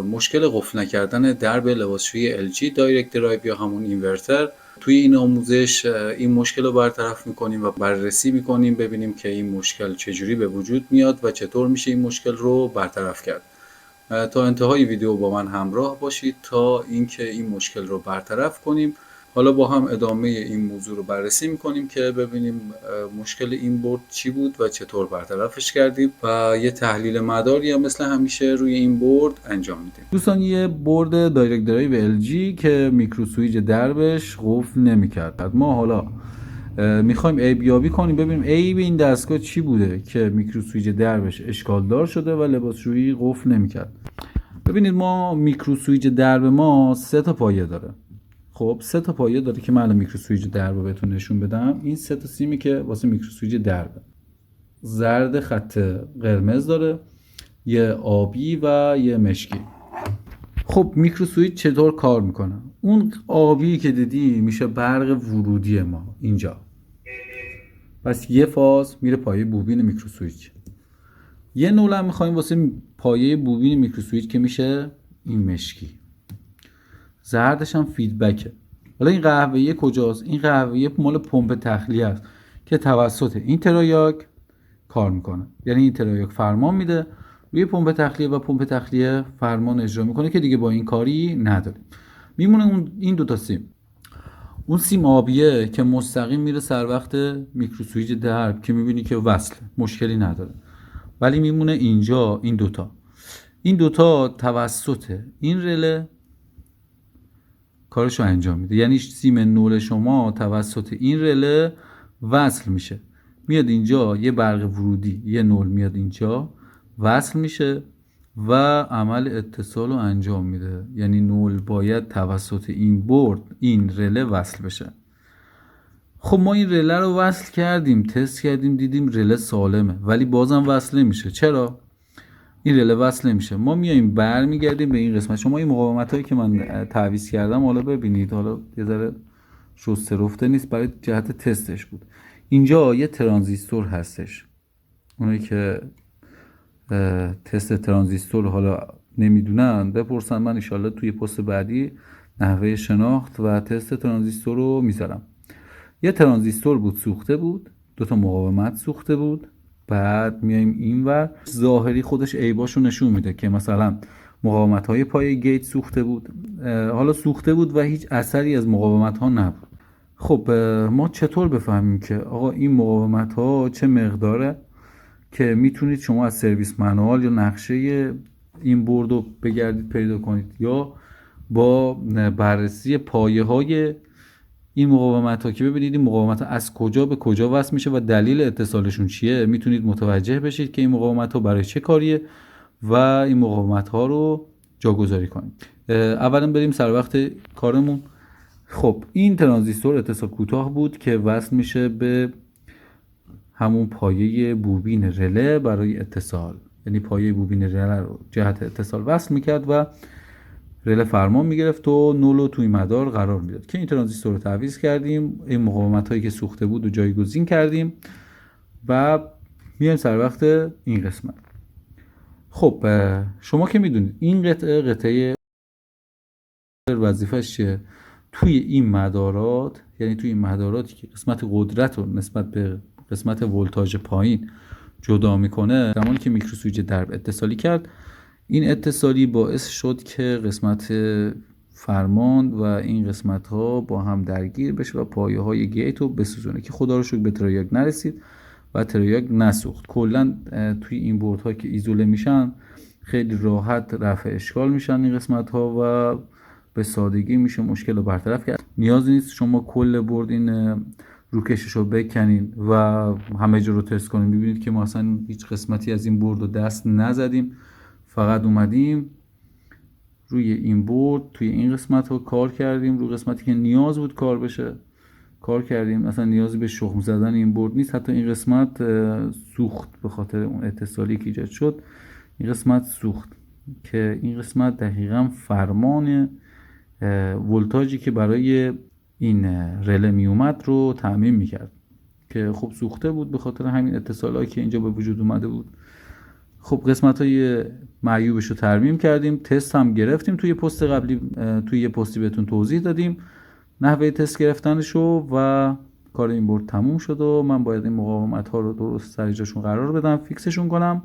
مشکل قفل نکردن درب لباسشویی LG دایرکت درایو یا همون اینورتر. توی این آموزش این مشکل رو برطرف میکنیم و بررسی میکنیم ببینیم که این مشکل چجوری به وجود میاد و چطور میشه این مشکل رو برطرف کرد. تا انتهای ویدیو با من همراه باشید تا اینکه این مشکل رو برطرف کنیم. حالا با هم ادامه این موضوع رو بررسی میکنیم که ببینیم مشکل این بورد چی بود و چطور برطرفش کردیم و یه تحلیل مداری هم مثل همیشه روی این بورد انجام میدیم. دوستان یه بورد دایرکت درایو LG که میکرو سویچ دربش قفل نمیکرد. ما حالا میخوایم عیب یابی کنیم ببینیم عیب این دستگاه چی بوده که میکرو سویچ دربش اشکال دار شده و لباسشویی قفل نمیکرد. ببینید ما میکرو سویچ درب ما 3 تا پایه داره. خب 3 تا پایه داره که من الان میکرو سویچ درب رو بهتون نشون بدم. این 3 تا سیمی که واسه میکرو سویچ درب، زرد خط قرمز داره، یه آبی و یه مشکی. خب میکرو سویچ چطور کار میکنه؟ اون آبی که دیدی میشه برق ورودی ما اینجا. پس یه فاز میره پایه بوبین میکرو سویچ. یه نول هم میخوایم واسه پایه بوبین میکرو سویچ که میشه این مشکی. زردش هم فیدبکه. حالا این قهوه‌ای کجاست؟ این قهوه‌ای مال پمپ تخلیه است که توسط این ترایاک کار میکنه. یعنی این ترایاک فرمان میده روی پمپ تخلیه و پمپ تخلیه فرمان اجرا میکنه که دیگه با این کاری نداریم. میمونه این دو تا سیم. اون سیم آبیه که مستقیم میره سر وقت میکرو سویچ درب که میبینی که وصل مشکلی نداره. ولی میمونه اینجا این دوتا توسط این رله کارشو انجام میده. یعنی سیم نول شما توسط این رله وصل میشه، میاد اینجا یه برق ورودی، یه نول میاد اینجا وصل میشه و عمل اتصال رو انجام میده. یعنی نول باید توسط این بورد این رله وصل بشه. خب ما این رله رو وصل کردیم، تست کردیم، دیدیم رله سالمه ولی بازم وصل نمیشه. چرا؟ این رله وصل نمیشه. ما میایم برمیگردیم به این قسمت. شما این مقاومت هایی که من تعویض کردم حالا ببینید، حالا یه ذره شسته رفته نیست، برای جهت تستش بود. اینجا یه ترانزیستور هستش. اونایی که تست ترانزیستور حالا نمیدونن بپرسن، من انشالله توی پست بعدی نحوه شناخت و تست ترانزیستور رو میذارم. یه ترانزیستور بود سوخته بود، 2 تا مقاومت سوخته بود. بعد میایم اینور، ظاهری خودش عیباشو نشون میده که مثلا مقاومت های پای گیت سوخته بود. حالا سوخته بود و هیچ اثری از مقاومت ها نبود. خب ما چطور بفهمیم که آقا این مقاومت ها چه مقداره؟ که میتونید شما از سرویس منوال یا نقشه این بورد رو بگردید پیدا کنید یا با بررسی پایه های این مقاومت ها که ببینید این مقاومت ها از کجا به کجا وصل میشه و دلیل اتصالشون چیه، میتونید متوجه بشید که این مقاومت ها برای چه کاریه و این مقاومت ها رو جاگذاری کنید. اولا بریم سر وقت کارمون. خب این ترانزیستور اتصال کوتاه بود که وصل میشه به همون پایه بوبین رله برای اتصال. یعنی پایه بوبین رله رو جهت اتصال وصل میکرد و رله فرمان میگرفت و نولو توی مدار قرار میداد که این ترانزیستور رو تعویض کردیم. این مقاومت هایی که سوخته بود و جایگزین کردیم و میایم سر وقت این قسمت. خب شما که میدونید این قطعه وظیفش چیه؟ توی این مدارات، یعنی توی این مداراتی که قسمت قدرت رو نسبت به قسمت ولتاژ پایین جدا میکنه، زمانی که میکرو سویچ درب اتصالی کرد، این اتصالی باعث شد که قسمت فرمان و این قسمت ها با هم درگیر بشه و پایه های گیت رو بسوزونه که خدا رو شکر به ترایاک نرسید و ترایاک نسوخت. کلا توی این بورد ها که ایزوله میشن خیلی راحت رفع اشکال میشن این قسمت ها و به سادگی میشه مشکل رو برطرف کرد. نیازی نیست شما کل بورد این روکشش رو بکنین و همه جا رو تست کنین. ببینید که ما اصلا هیچ قسمتی از این بورد رو دست نزدیم، فقط اومدیم روی این بورد توی این قسمت رو کار کردیم. رو قسمتی که نیاز بود کار بشه کار کردیم. اصلا نیازی به شخم زدن این بورد نیست. حتی این قسمت سوخت به خاطر اون اتصالی که ایجاد شد. این قسمت سوخت که این قسمت دقیقاً فرمان ولتاژی که برای این رله می اومد رو تامین میکرد که خب سوخته بود به خاطر همین اتصالایی که اینجا به وجود اومده بود. خب قسمت های معیوبش رو ترمیم کردیم، تست هم گرفتیم توی پست قبلی، توی یه پستی بهتون توضیح دادیم نحوه تست گرفتنش رو و کار این بورد تموم شد و من باید این مقاومت ها رو درست سر جاشون قرار بدم، فیکسشون کنم.